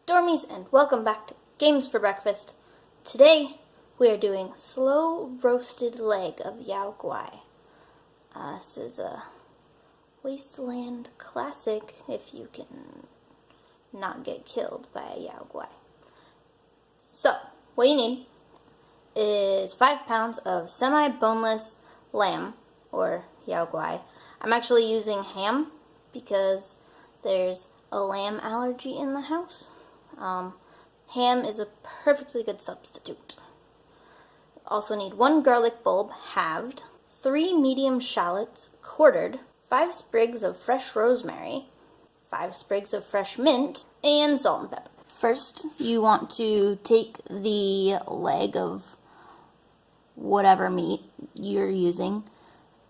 Stormies, and welcome back to Games for Breakfast. Today we are doing slow roasted leg of Yao Guai. This is a wasteland classic if you can not get killed by a Yao Guai. So, what you need is 5 pounds of semi-boneless lamb, or Yao Guai. I'm actually using ham because there's a lamb allergy in the house. Ham is a perfectly good substitute. Also need 1 garlic bulb halved, 3 medium shallots quartered, 5 sprigs of fresh rosemary, 5 sprigs of fresh mint, and salt and pepper. First, you want to take the leg of whatever meat you're using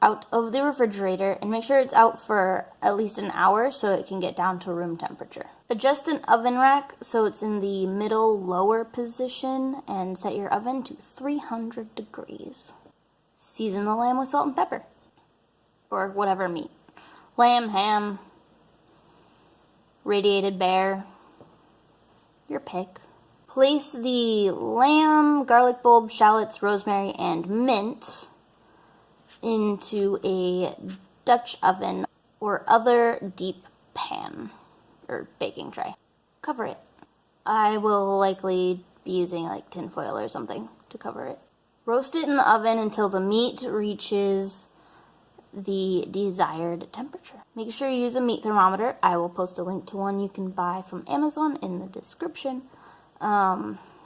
out of the refrigerator and make sure it's out for at least an hour so it can get down to room temperature. Adjust an oven rack so it's in the middle lower position and set your oven to 300 degrees. Season the lamb with salt and pepper, or whatever meat. Lamb, ham, radiated bear, your pick. Place the lamb, garlic bulb, shallots, rosemary, and mint into a Dutch oven or other deep pan or baking tray. Cover it. I will likely be using like tin foil or something to cover it. Roast it in the oven until the meat reaches the desired temperature. Make sure you use a meat thermometer. I will post a link to one you can buy from Amazon in the description.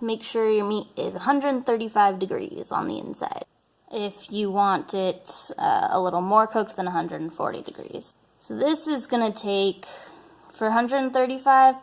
Make sure your meat is 135 degrees on the inside if you want it a little more cooked than 140 degrees. So this is going to take, for 135,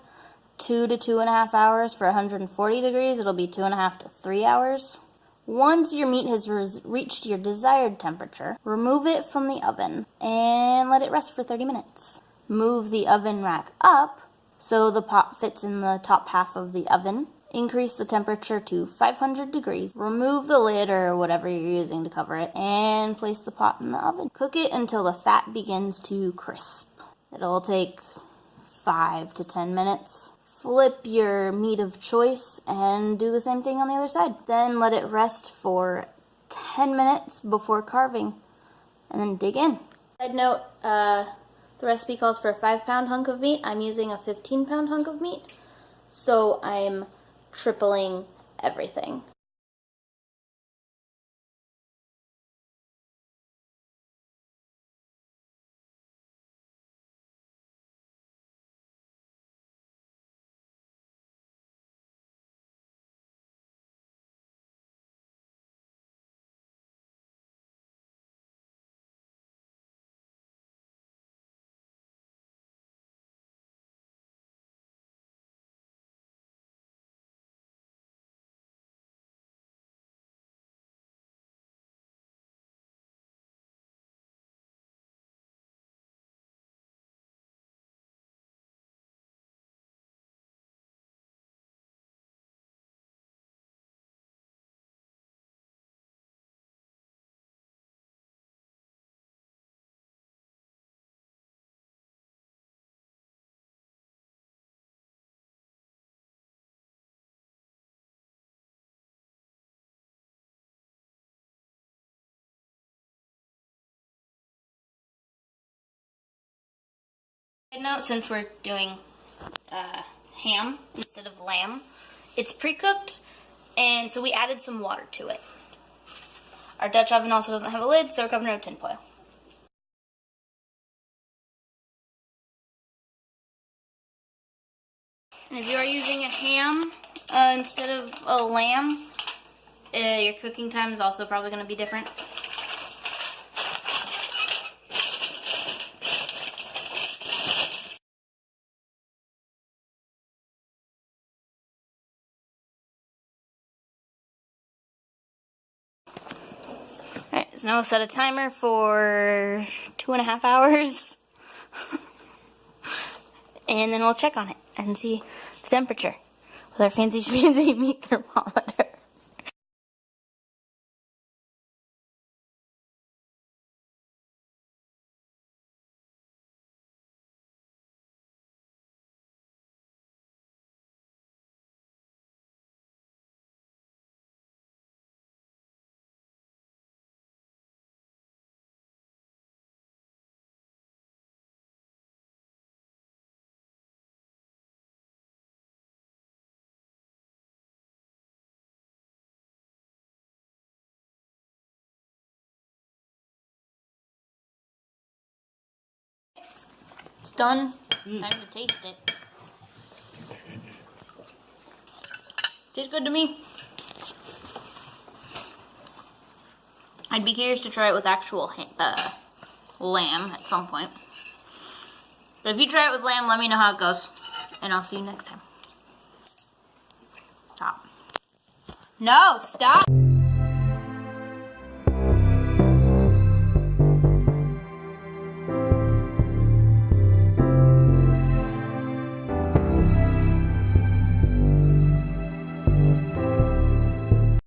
2 to 2.5 hours. For 140 degrees, it'll be 2.5 to 3 hours. Once your meat has reached your desired temperature, remove it from the oven and let it rest for 30 minutes. Move the oven rack up so the pot fits in the top half of the oven. Increase the temperature to 500 degrees. Remove the lid or whatever you're using to cover it and place the pot in the oven. Cook it until the fat begins to crisp. It'll take 5 to 10 minutes. Flip your meat of choice and do the same thing on the other side. Then let it rest for 10 minutes before carving and then dig in. Side note, the recipe calls for a 5-pound hunk of meat. I'm using a 15-pound hunk of meat, so I'm tripling everything. Side note, since we're doing ham instead of lamb, it's pre-cooked, and so we added some water to it. Our Dutch oven also doesn't have a lid, so we're covering it with tin foil. And if you are using a ham instead of a lamb, your cooking time is also probably going to be different. Alright, so now we'll set a timer for 2.5 hours. And then we'll check on it and see the temperature with our fancy schmancy meat thermometer. done. Time to taste it. Tastes good to me. I'd be curious to try it with actual lamb at some point. But if you try it with lamb, let me know how it goes. And I'll see you next time. Stop. No, stop!